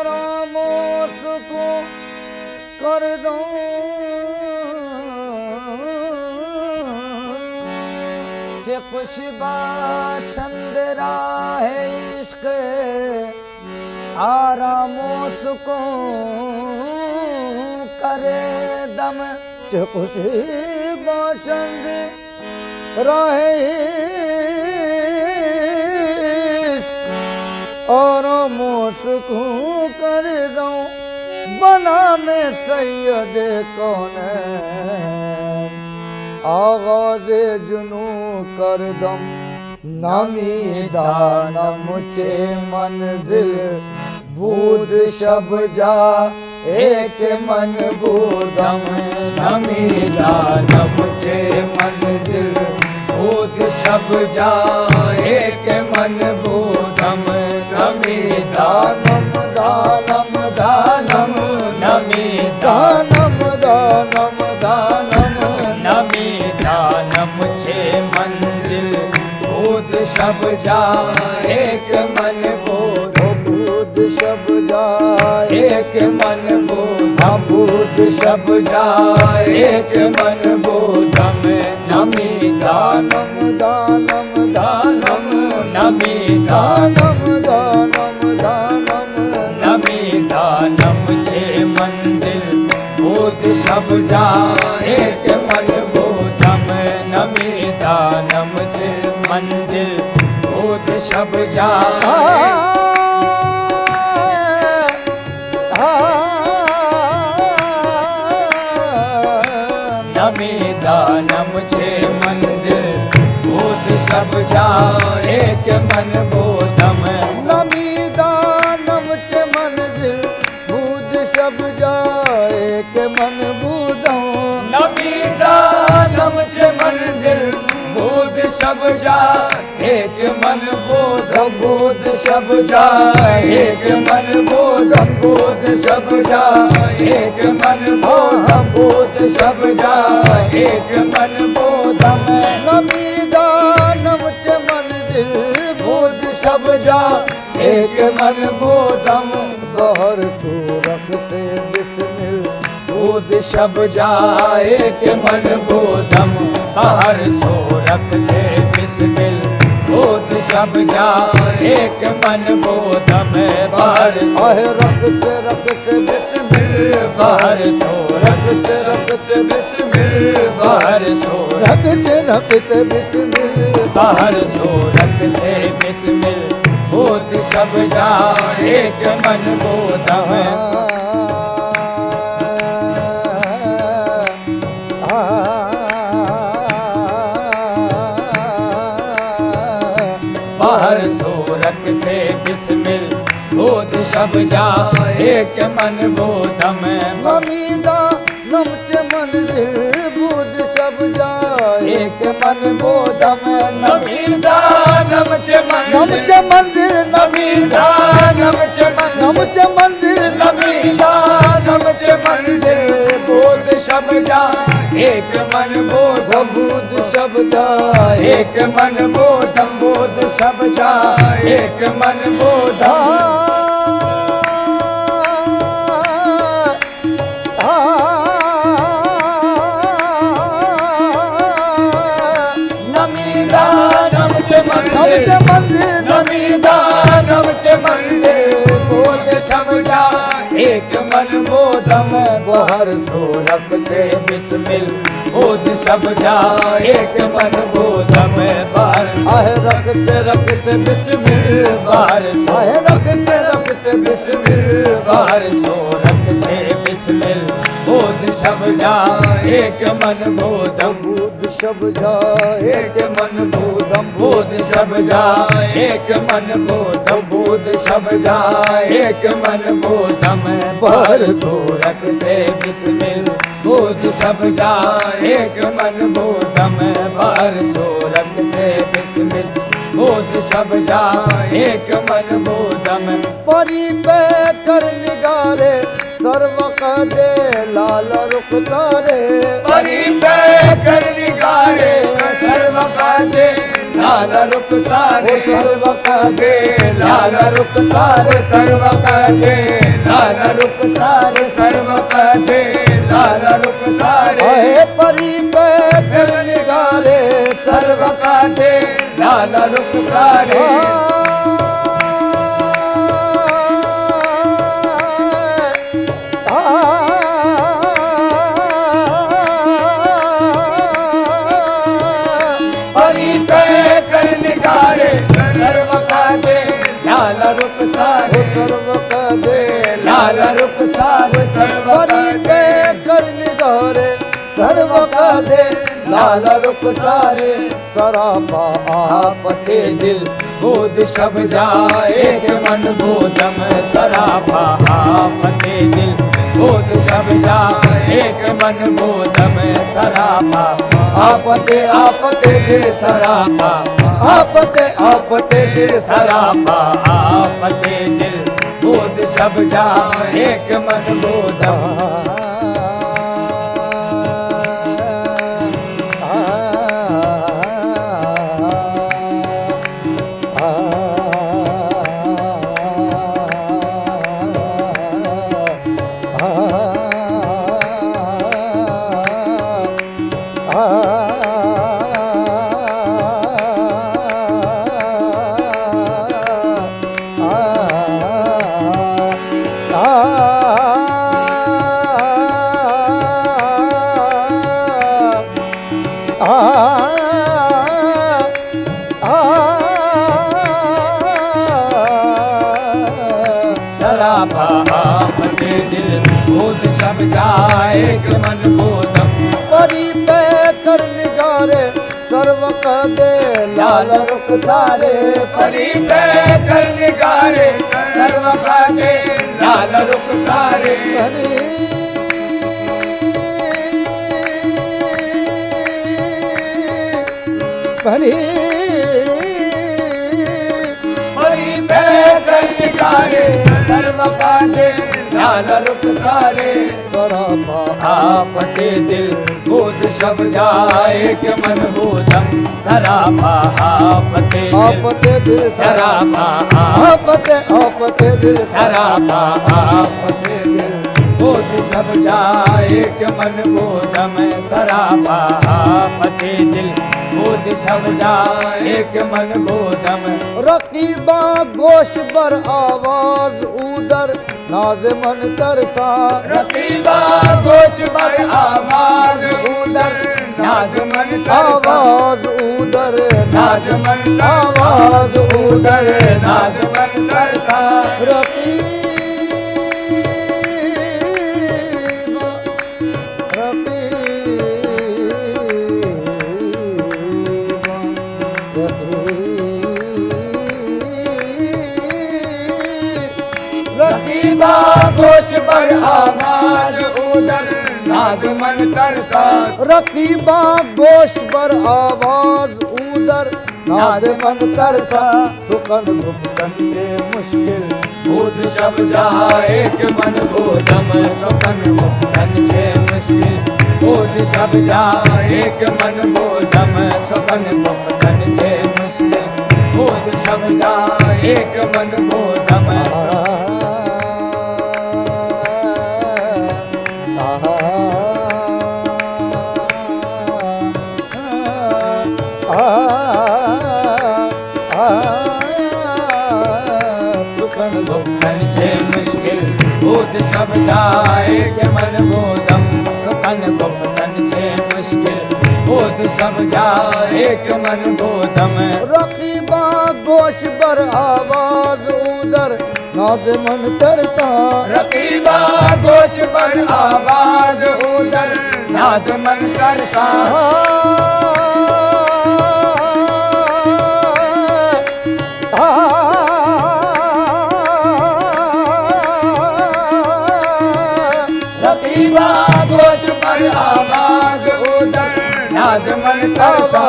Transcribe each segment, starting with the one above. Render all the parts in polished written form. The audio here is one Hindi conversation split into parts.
रामो सुको कर दो चे कुछ बाशंदरा है इश्क आरामो सुको करे दम चे कुछ बाशंद राहे और मुस्कू कर दो बना में सैयद कौन आगाज जुनू कर दम नमी दानम चे मंजिल बूद शब जा एक मन बूदम नमी दानम चे मंजिल बूद शब जा एक मन बूदम नमी दानम दानम दानम नमी दानम दानम दानम नमी दानम छे मंजिल बूद शब जा एक मन बूद बूद शब जा एक मन बूदम बूद शब जा एक मन बूदम नमी दानम दानम दानम नमी दानम दानम दानम नमी दानम छे मंजिल बूद शब जा एक मन बूदम नमी दानम छे मंजिल बूद शब जा नमी दानम छे मंजिल बूद शब जा एक मन बूदम नमी दानम चे मंजिल बूद शब जा एक मन बूदम नमी दानम चे मंजिल बूद शब जा एक मन बूदम बूद शब जा एक मन बूदम बूद शब जा एक मन बूदम बूद शब जा एक मन बूदम नमी दानम चे मंजिल बूद शब जा एक मन बूदम बहर सूरत से बिस्मिल बूद शब जा एक मन बूदम बाहर सोरख से बिस्मिल बूद शब जा एक मन बूदम बाहर रख से बिस्मिल बाहर सोरख से बिस्मिल बाहर सोरख से बिस्मिल बाहर सोरख से बिस्मिल बूद शब जा एक मन बूदम बाहर सोरख से बिस्मिल बूद शब जा एक मन बूदम नमी दानम चे मंजिल बूद शब जा एक मन बूदम नमी दानम चे मंजिल मंदिर नमी दानम चे नम चे मंदिर नमी दानम चे मंजिल बूद शब जा एक मन बूदम बूद शब जा एक मन बूदम बूद शब जा एक मन बूदम नमी दानम चे मंजिल नमी दानम चे मंजिल बूद शब जा एक मन बूदम बाहर सोरख से बिस्मिल बूद शब जा एक मन बूदम बाहर रख से बिस्मिल बाहर रख से बिस्मिल बाहर सोरख से बिस्मिल बूद शब जा एक मन बूदम बूद शब जा एक मन बूदम बूद शब जा एक मन बूदम बूद शब जा एक मन बूदम बाहर सोरख से बिस्मिल बूद शब जा एक मन बूदम बाहर सोरख से बिस्मिल बूद शब जा एक मन बूदम परी पे कर निगारे सर्व का दे लाल रुख तारे परी पे कर निगारे सर्व का दे लाल रुखसारे सर्व का दे लाल रुखसारे सर्व का दे लाल रुखसारे सर्व का दे लाल रुखसारे आहे परी पे फिर निगारे सर्व का दे लाल रुखसारे सर्व का दे लाल रुखसारे सर्व का दे कर निगारे सर्व का दे लाल रुखसारे सरापा आपते दिल बोध सब जाए एक मन बोधम सरापा आपते दिल बोध सब जाए एक मन बोधम सरापा आपते आपते दे सरापा आपते आपते दे सरापा आपते दिल बोध सब जाए एक मन बोधम आपते दिल बोध सब जाए एक मन बोधम परी पे कर निगारे सर्व का दे लाल रुखसारे परी पे कर निगारे सर्व का दे लाल रुखसारे परी परी पे कर निगारे सर्व का दे लाल रुखसारे सरापा आपते दिल बोध सब जाए एक मन बोधम सरापा आपते आपते दिल सरापा आपते आपते दिल सरापा आपते दिल बोध सब जाए एक मन बोधम सरापा आपते दिल बोध सब जाए एक मन बोधम रकीबा गोश बर आवाज उदर नाज मन तरसा रकीबा गोश पर आवाज उदर नाज मन तरसा आवाज उदर नाज मन आवाज उदर नाज मन तरसा रकीबा रकीबा गोश पर आवाज उदर नाज मन तरसा रकीबा गोश बर आवाज उदर नाज मन तरसा सुकन गुप्तन के मुश्किल बोध सब जाए एक मन बोधम सुकन मुक्तन छे मुश्किल बोध सब जाए एक मन बोधम सुकन मुक्तन छे मुश्किल बोध सब जाए एक मन बोधम बोध सब जाए के मन बोधम सुखन गुप्तन छे मुश्किल बोध सब जाए के मन बोधम रकीबा गोश बर आवाज उदर नाज मन तरसा रकीबा गोश पर आवाज उदर नाज मन तरसा रकीबा गोश पर आवाज उदर नाज मन तरसा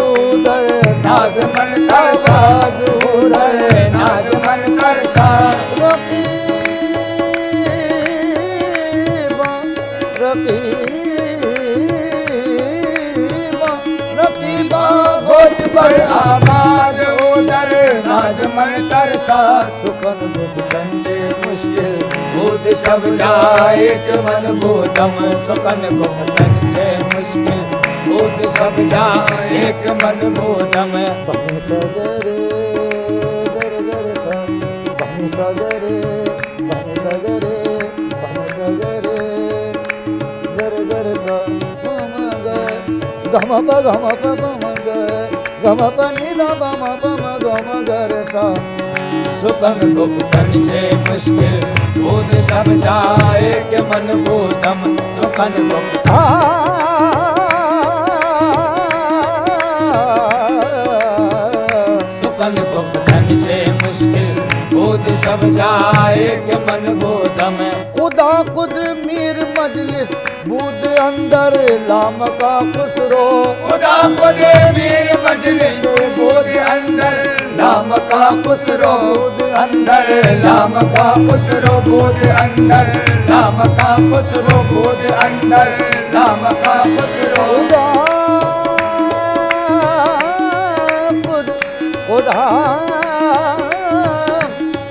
उदर नाज मन तरसा उदर नाज मन तरसा रकीबा गोश पर नाज मन तरसा सुखन दुख कंचे मुश्किल बुध सब जाए एक मन बोधम सुकन गुप्तन से मुश्किल बुध सब जाए एक मन बोधम बने सगरे दर दर सा बने सगरे बने सगरे बने सगरे दर दर सा गम ग गम प गम ग गम प नि द बम पम गम गर सा सुकन गुप्तन से मुश्किल बुध सब जाए के मन बोधम सुकन गुप्त सुकन गुप्तन से मुश्किल बुध सब जाए के मन बोधम खुदा खुद मीर मजलिस बूद अंदर लाम का खुसरो खुदा को दे मीर मजलिस बुध अंदर लाम का खुसरो अंदर लाम का खुसरो बुध अंदर लाम का खुसरो बुध अंदर लाम का खुसरो खुदा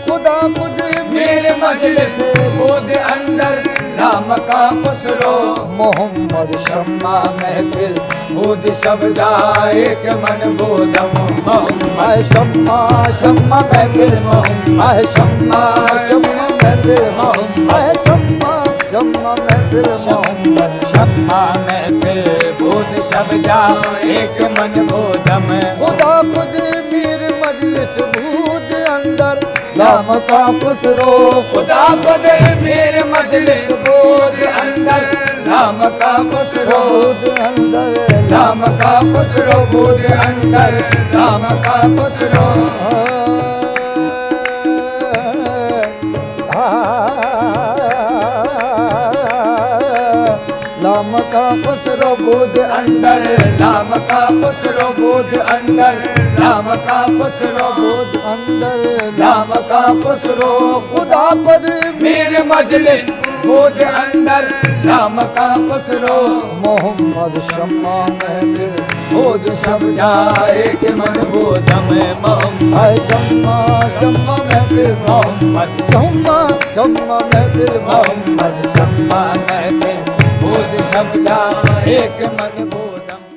खुदा खुद मीर मजलिस बुध अंदर लाम का खुसरो मोहम्मद शम्मा महफिल बुध सब जाए के मन बोधम मोहम्मद शम्मा शम्मा महफिल मोहम्मद शम्मा शम्मा महफिल मोहम्मद शम्मा शम्मा महफिल मोहम्मद शम्मा महफिल बुध सब जाए के मन बोधम खुदा खुद मीर मजलिस भूत अंदर लाम का खुसरो खुदा को दे मीर मजलिस बुध अंदर लाम का खुसरो भूत अंदर लाम का खुसरो बुध अंदर लाम का खुसरो लाम का खुसरो भूत अंदर लाम का खुसरो बुध अंदर लाम का खुसरो भूत अंदर लाम का खुसरो खुदा पर मीर मजलिस बुध अंदर लाम का खुसरो मोहम्मद शम्मा महफिल बुध सब जाए के मन बोधम मोहम्मद शम्मा शम्मा महफिल मोहम्मद शम्मा शम्मा महफिल मोहम्मद शम्मा महफिल बुध सब जाए के मन बोधम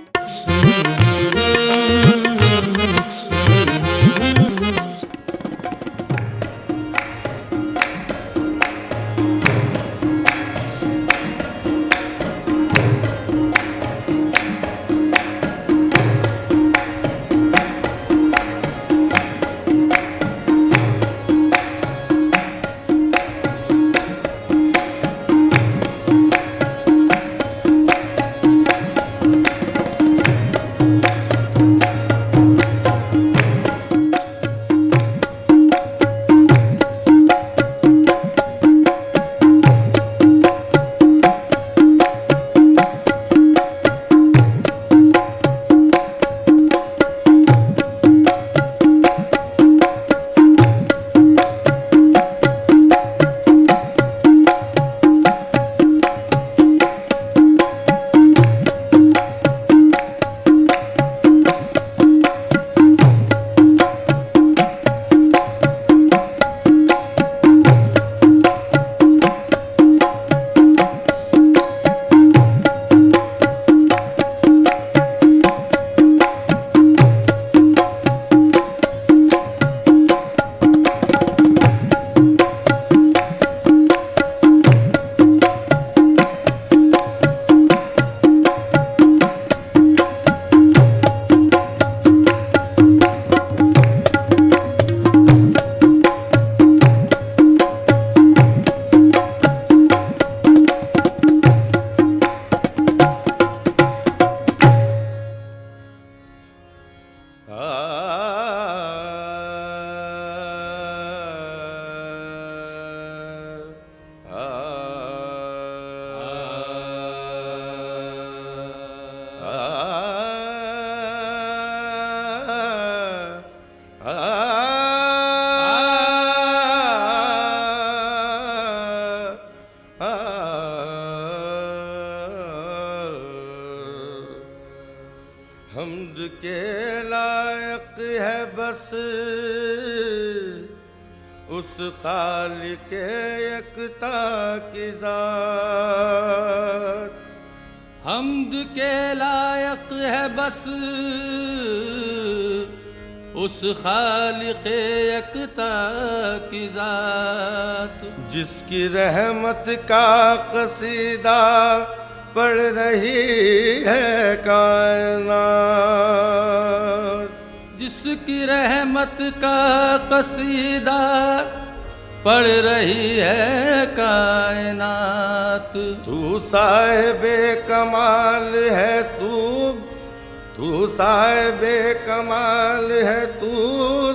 हमद के लायक है बस उस खालिक यकता की ज़ात। हम्द के लायक है बस उस खालिक यकता की ज़ात, जिसकी रहमत का कसीदा पढ़ रही है कायनात। जिसकी रहमत का कसीदा पढ़ रही है कायनात। तू साहिबे कमाल है, तू साहिबे कमाल है, तू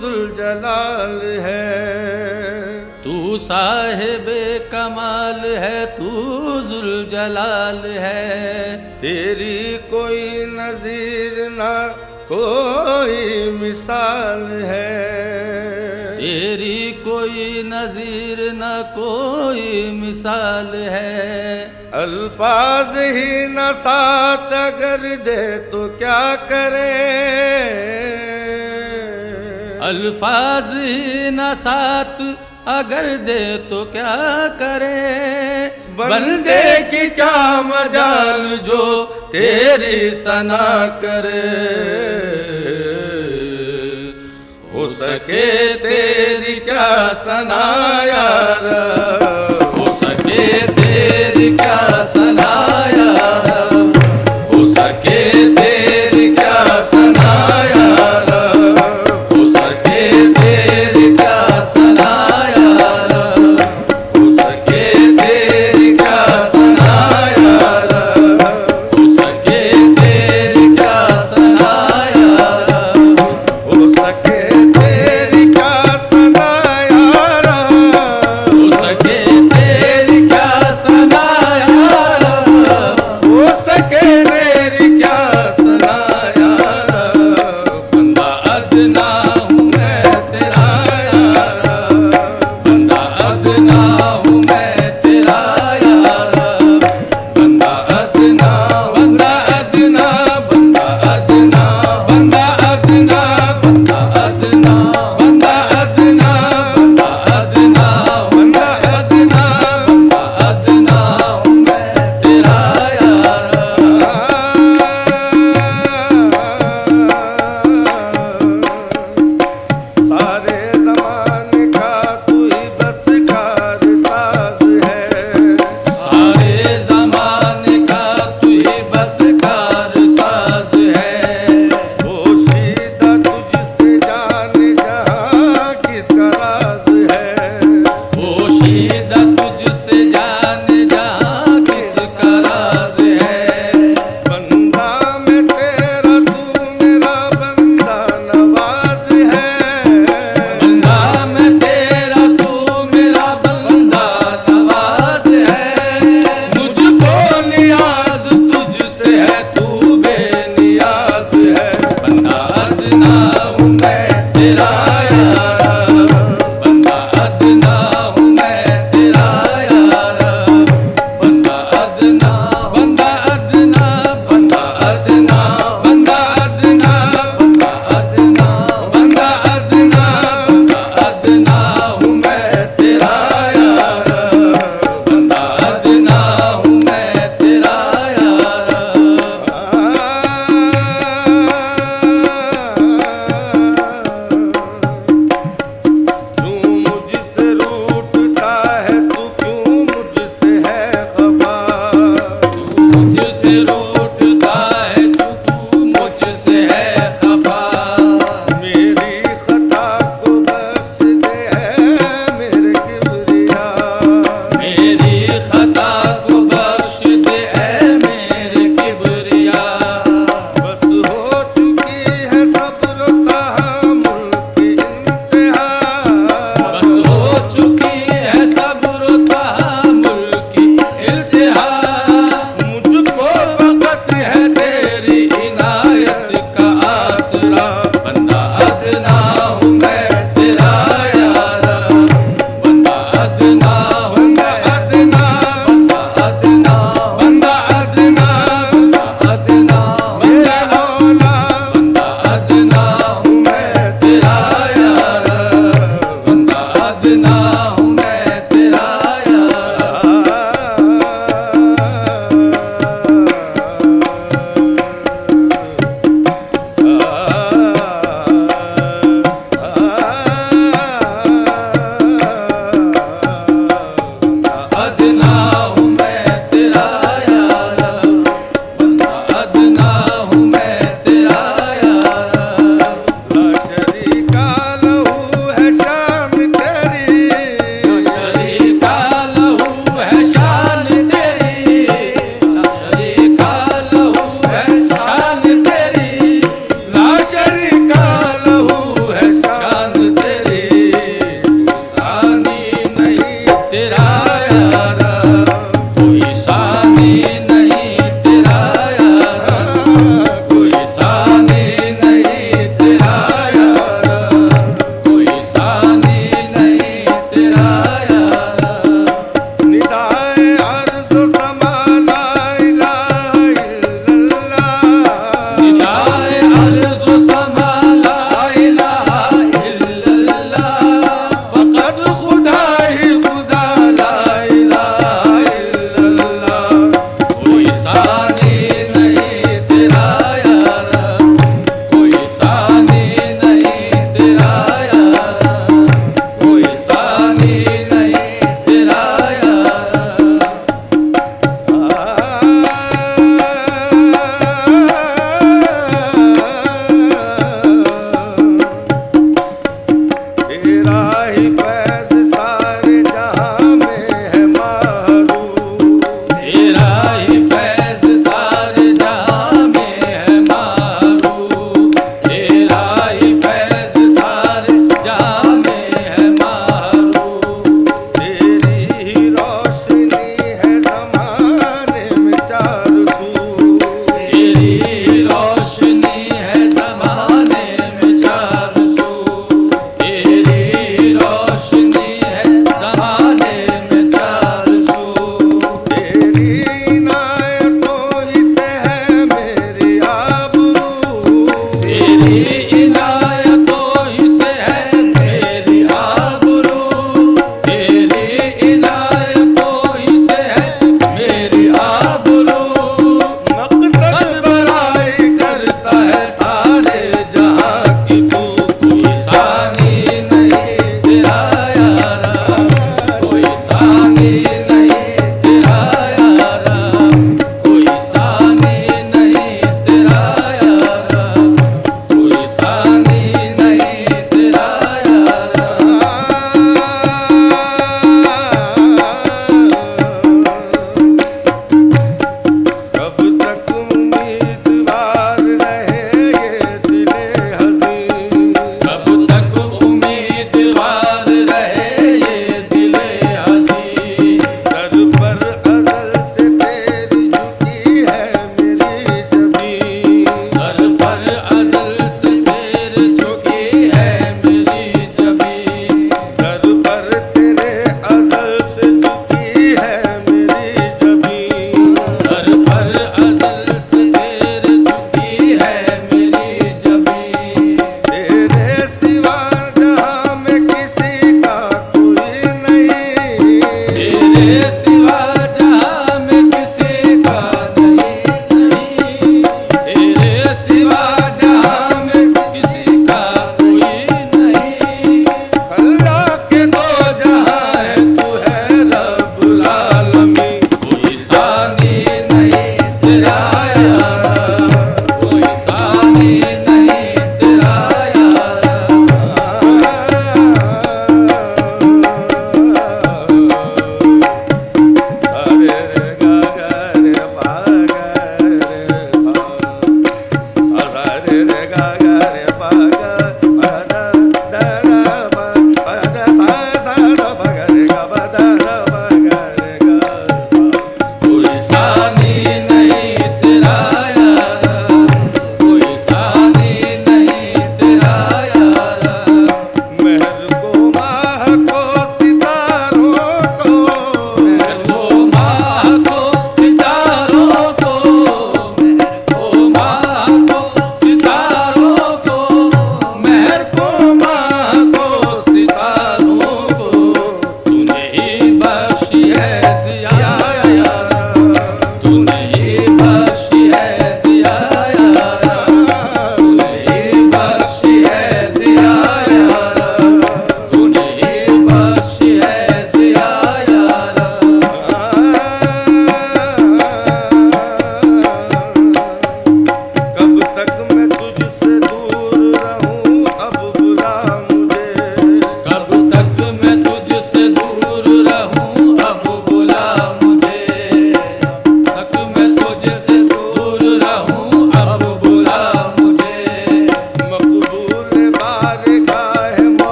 जुलजलाल है। तू साहिबे कमाल है, तू जुलजलाल है। तेरी कोई नज़ीर ना कोई मिसाल है। तेरी कोई नज़ीर न कोई मिसाल है। अल्फाज ही न साथ अगर दे तो क्या करे। अल्फाज ही न साथ अगर दे तो क्या करे। बंदे की क्या मजाल जो तेरी सना करे। हो सके तेरी क्या सना यार, हो सके तेरी क्या सना यार, हो सके तेरी क्या सना यार, हो सके तेरी क्या